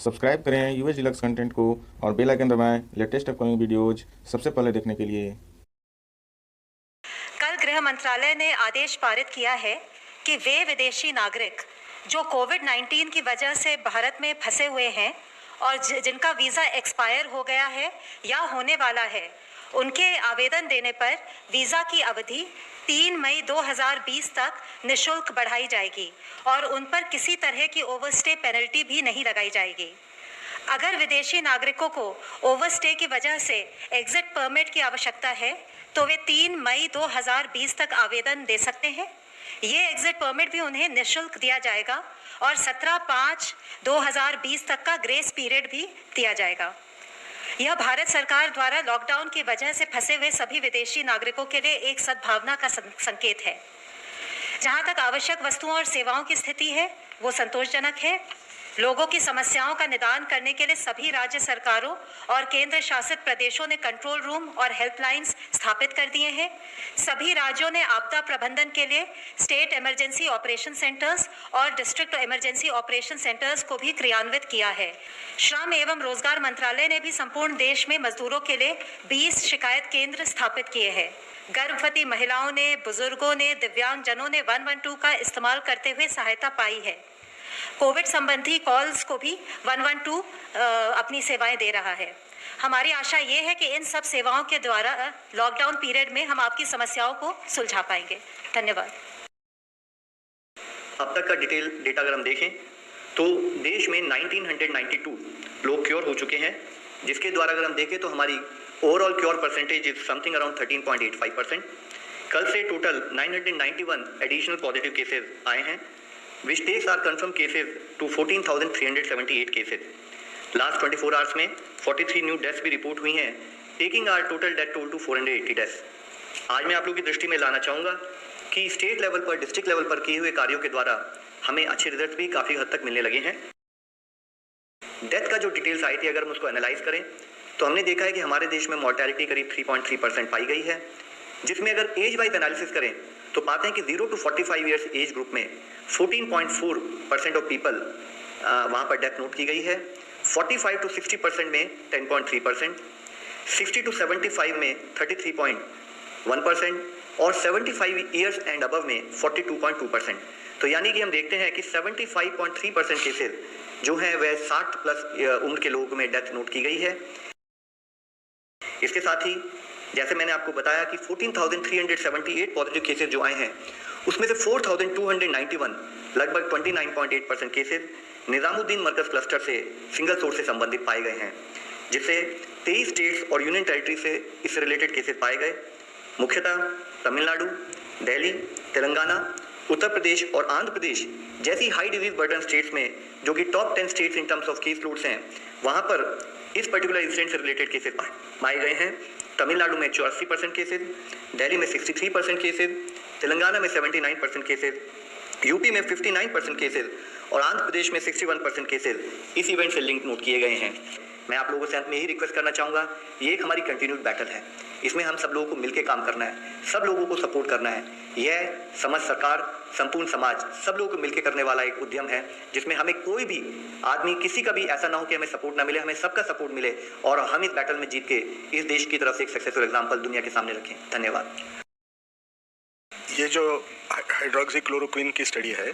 Subscribe करें US deluxe content को और बेल आइकन दबाएं लेटेस्ट अपकमिंग वीडियोज सबसे पहले देखने के लिए। कल गृह मंत्रालय ने आदेश पारित किया है कि वे विदेशी नागरिक जो कोविड-19 की वजह से भारत में फंसे हुए हैं और जिनका वीज़ा एक्सपायर हो गया है या होने वाला है, उनके आवेदन देने पर वीज़ा की अवधि 3 मई 2020 तक निःशुल्क बढ़ाई जाएगी और उन पर किसी तरह की ओवरस्टे पेनल्टी भी नहीं लगाई जाएगी। अगर विदेशी नागरिकों को ओवरस्टे की वजह से एग्जिट परमिट की आवश्यकता है तो वे 3 मई 2020 तक आवेदन दे सकते हैं। ये एग्जिट परमिट भी उन्हें निःशुल्क दिया जाएगा और 17/5/2020 तक का ग्रेस पीरियड भी दिया जाएगा। यह भारत सरकार द्वारा लॉकडाउन की वजह से फंसे हुए सभी विदेशी नागरिकों के लिए एक सद्भावना का संकेत है। जहां तक आवश्यक वस्तुओं और सेवाओं की स्थिति है, वो संतोषजनक है। लोगों की समस्याओं का निदान करने के लिए सभी राज्य सरकारों और केंद्र शासित प्रदेशों ने कंट्रोल रूम और हेल्पलाइंस स्थापित कर दिए हैं। सभी राज्यों ने आपदा प्रबंधन के लिए स्टेट इमरजेंसी ऑपरेशन सेंटर्स और डिस्ट्रिक्ट इमरजेंसी ऑपरेशन सेंटर्स को भी क्रियान्वित किया है। श्रम एवं रोजगार मंत्रालय ने भी संपूर्ण देश में मजदूरों के लिए 20 शिकायत केंद्र स्थापित किए हैं। गर्भवती महिलाओं ने, बुजुर्गों ने, दिव्यांगजनों ने 112 का इस्तेमाल करते हुए सहायता पाई है। कोविड संबंधी कॉल्स को भी 112 अपनी सेवाएं दे रहा है। हमारी आशा ये है कि इन सब सेवाओं के द्वारा लॉकडाउन पीरियड में हम आपकी समस्याओं को सुलझा पाएंगे। धन्यवाद। अब तक का डिटेल डेटा अगर हम देखें तो देश में 1992 लोग क्योर हो चुके हैं, जिसके द्वारा अगर हम देखें तो हमारी overall cure percentage is something around 13.85%। कल से टोटल 991 एडिशनल पॉजिटिव केसेस आए हैं, which takes our confirmed cases to 14,378 cases. Last 24 hours में 43 न्यू डेथ्स भी रिपोर्ट हुई हैं, taking our total death toll to 480 deaths. आज मैं आप लोगों की दृष्टि में लाना चाहूँगा कि स्टेट लेवल पर, डिस्ट्रिक्ट लेवल पर किए हुए कार्यों के द्वारा हमें अच्छे रिजल्ट भी काफ़ी हद तक मिलने लगे हैं। डेथ का जो डिटेल्स आई थी, अगर हम उसको एनालाइज करें तो हमने देखा है कि हमारे देश में मॉर्टेलिटी करीब 3.3% पाई गई है, जिसमें अगर एज वाइज एनालिसिस करें तो पाते हैं कि 0 to 45 ईयर्स एज ग्रुप में 14.4% ऑफ पीपल वहाँ पर डेथ नोट की गई है। 45 to 60% में 10.3%, 60 to 75 में 33.1% और 75 ईयर्स एंड अबव में 42.2%। तो यानी कि हम देखते हैं कि 75.3% केसेस जो है वह 60 प्लस उम्र के लोगों में डेथ नोट की गई है। इसके साथ ही जैसे मैंने आपको बताया कि 14,378 पॉजिटिव केसेस जो आए हैं, उसमें से 4,291 लगभग 29.8% केसेस निजामुद्दीन मरकज क्लस्टर से सिंगल सोर्स से संबंधित पाए गए हैं, जिससे 23 स्टेट्स और यूनियन टेरिटरी से इससे रिलेटेड केसेस पाए गए। मुख्यतः तमिलनाडु, दिल्ली, तेलंगाना, उत्तर प्रदेश और आंध्र प्रदेश जैसी हाई डिजीज बर्डन स्टेट्स में, जो कि top 10 states in terms of case loads हैं, वहाँ पर इस पर्टिकुलर इंसिडेंट से रिलेटेड केसेस पाए गए हैं। तमिलनाडु में 84% केसेस, दिल्ली में 63% केसेस, तेलंगाना में 79% केसेस, यूपी में 59% केसेस और आंध्र प्रदेश में 61% केसेस इस इवेंट से लिंक नोट किए गए हैं। मैं आप लोगों से अंत में यही रिक्वेस्ट करना चाहूँगा, ये एक हमारी कंटिन्यूड बैटल है, इसमें हम सब लोगों को मिलकर काम करना है, सब लोगों को सपोर्ट करना है। यह समझ सरकार, संपूर्ण समाज, सब लोगों को मिलकर करने वाला एक उद्यम है, जिसमें हमें कोई भी आदमी, किसी का भी ऐसा ना हो कि हमें सपोर्ट ना मिले, हमें सबका सपोर्ट मिले और हम इस बैटल में जीत के इस देश की तरफ से एक सक्सेसफुल एग्जाम्पल दुनिया के सामने रखें। धन्यवाद। ये जो हाइड्रोक्सीक्लोरोक्विन की स्टडी है,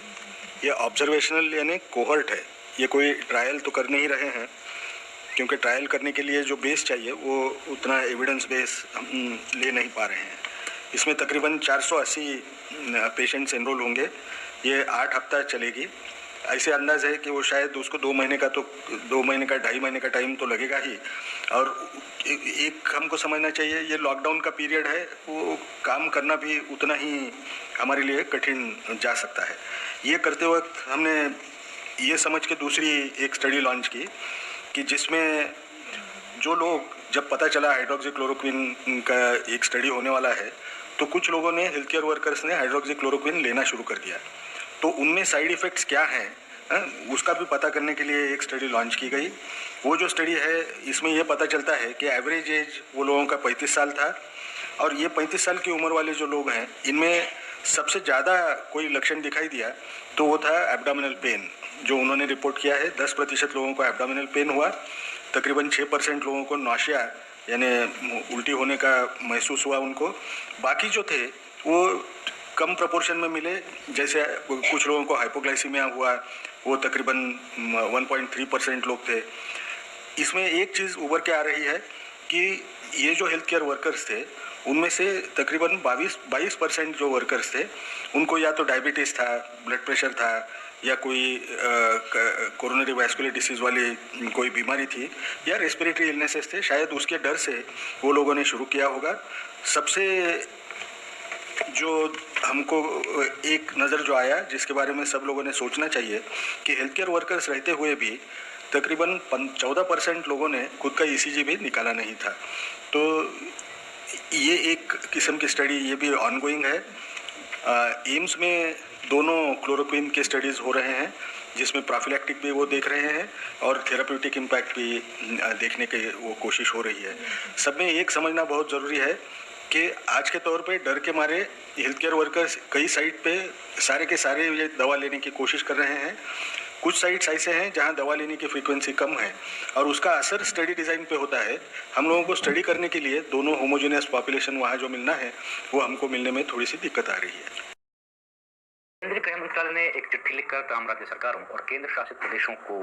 ये ऑब्जर्वेशनल यानी कोहर्ट है। ये कोई ट्रायल तो कर नहीं रहे हैं, क्योंकि ट्रायल करने के लिए जो बेस चाहिए वो उतना एविडेंस बेस हम ले नहीं पा रहे हैं। इसमें तकरीबन 480 पेशेंट्स एनरोल होंगे। ये 8 हफ्ता चलेगी। ऐसे अंदाज है कि वो शायद उसको 2 महीने का 2.5 महीने का टाइम तो लगेगा ही। और एक हमको समझना चाहिए, ये लॉकडाउन का पीरियड है, वो काम करना भी उतना ही हमारे लिए कठिन जा सकता है। ये करते वक्त हमने ये समझ के दूसरी एक स्टडी लॉन्च की कि जिसमें जो लोग, जब पता चला हाइड्रोक्सीक्लोरोक्विन का एक स्टडी होने वाला है, तो कुछ लोगों ने, हेल्थ केयर वर्कर्स ने हाइड्रोक्सीक्लोरोक्विन लेना शुरू कर दिया। तो उनमें साइड इफ़ेक्ट्स क्या हैं, उसका भी पता करने के लिए एक स्टडी लॉन्च की गई। वो जो स्टडी है, इसमें ये पता चलता है कि एवरेज एज वो लोगों का 35 साल था और ये 35 साल की उम्र वाले जो लोग हैं, इनमें सबसे ज़्यादा कोई लक्षण दिखाई दिया तो वो था एब्डोमिनल पेन, जो उन्होंने रिपोर्ट किया है 10% लोगों को एब्डोमिनल पेन हुआ, तकरीबन 6% लोगों को नौशिया यानी उल्टी होने का महसूस हुआ उनको। बाकी जो थे वो कम प्रोपोर्शन में मिले, जैसे कुछ लोगों को हाइपोग्लाइसीमिया हुआ, वो तकरीबन 1.3% लोग थे। इसमें एक चीज़ उभर के आ रही है कि ये जो हेल्थ केयर वर्कर्स थे उनमें से तकरीबन 22% जो वर्कर्स थे उनको या तो डायबिटीज़ था, ब्लड प्रेशर था, या कोई कोरोनरी वैस्कुलर डिसीज़ वाली कोई बीमारी थी, या रेस्पिरेटरी इलनेसेस थे। शायद उसके डर से वो लोगों ने शुरू किया होगा। सबसे जो हमको एक नज़र जो आया जिसके बारे में सब लोगों ने सोचना चाहिए कि हेल्थ केयर वर्कर्स रहते हुए भी तकरीबन 14% लोगों ने खुद का ECG भी निकाला नहीं था। तो ये एक किस्म की स्टडी ये भी ऑनगोइंग है। एम्स में दोनों क्लोरोक्विन के स्टडीज़ हो रहे हैं, जिसमें प्रोफिलैक्टिक भी वो देख रहे हैं और थेराप्यूटिक इम्पैक्ट भी देखने की वो कोशिश हो रही है। सब में एक समझना बहुत ज़रूरी है कि आज के तौर पे डर के मारे हेल्थ केयर वर्कर्स कई साइट पे सारे के सारे ये दवा लेने की कोशिश कर रहे हैं। कुछ साइट्स ऐसे हैं जहां दवा लेने की फ्रीक्वेंसी कम है और उसका असर स्टडी डिज़ाइन पे होता है। हम लोगों को स्टडी करने के लिए दोनों होमोजेनियस पॉपुलेशन वहाँ जो मिलना है वो हमको मिलने में थोड़ी सी दिक्कत आ रही है। केंद्रीय गृह मंत्रालय ने एक चिट्ठी लिखकर तमाम राज्य सरकारों और केंद्र शासित प्रदेशों को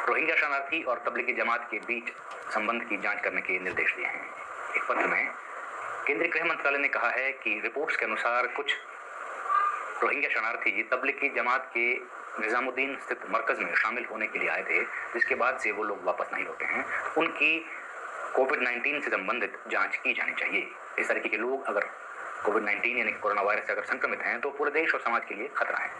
रोहिंग्या शरणार्थी और तबलीगी जमात के बीच संबंध की जांच करने के निर्देश दिए हैं। एक पत्र में केंद्रीय गृह मंत्रालय ने कहा है कि रिपोर्ट्स के अनुसार कुछ रोहिंग्या शरणार्थी तबलीगी जमात के निजामुद्दीन स्थित मरकज में शामिल होने के लिए आए थे, जिसके बाद से वो लोग वापस नहीं लौटे हैं। उनकी कोविड-19 से संबंधित जांच की जानी चाहिए। इस तरीके के लोग अगर कोविड-19 यानी कोरोना वायरस से अगर संक्रमित हैं तो पूरे देश और समाज के लिए खतरा है।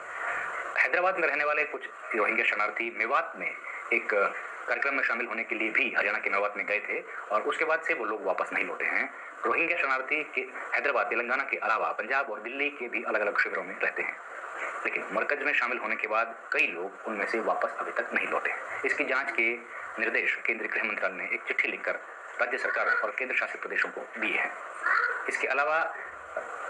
हैदराबाद में रहने वाले कुछ रोहिंग्या शरणार्थी मेवात में एक कार्यक्रम में शामिल होने के लिए भी हरियाणा के मेवात में गए थे और उसके बाद से वो लोग वापस नहीं लौटे हैं। रोहिंग्या शरणार्थी के हैदराबाद, तेलंगाना के अलावा पंजाब और दिल्ली के भी अलग अलग शिविरों में रहते हैं, लेकिन मरकज में शामिल होने के बाद कई लोग उनमें से वापस अभी तक नहीं लौटे। इसकी जांच के निर्देश केंद्रीय गृह मंत्रालय ने एक चिट्ठी लिखकर राज्य सरकारों और केंद्र शासित प्रदेशों को दिए हैं। इसके अलावा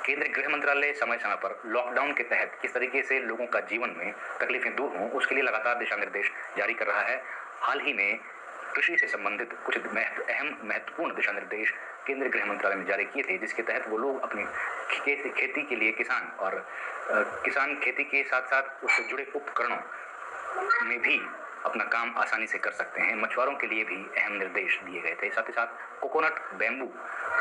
केंद्रीय गृह मंत्रालय समय समय पर लॉकडाउन के तहत किस तरीके से लोगों का जीवन में तकलीफें दूर हों उसके लिए लगातार दिशा निर्देश जारी कर रहा है। हाल ही में कृषि से संबंधित कुछ महत्वपूर्ण दिशा निर्देश केंद्रीय गृह मंत्रालय ने जारी किए थे, जिसके तहत वो लोग अपनी खेती के लिए किसान खेती के साथ साथ उससे जुड़े उपकरणों में भी अपना काम आसानी से कर सकते हैं। मछुआरों के लिए भी अहम निर्देश दिए गए थे। साथ ही साथ कोकोनट, बैम्बू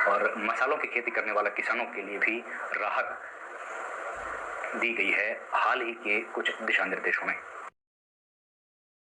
और मसालों की खेती करने वाला किसानों के लिए भी राहत दी गई है हाल ही के कुछ दिशा निर्देशों में।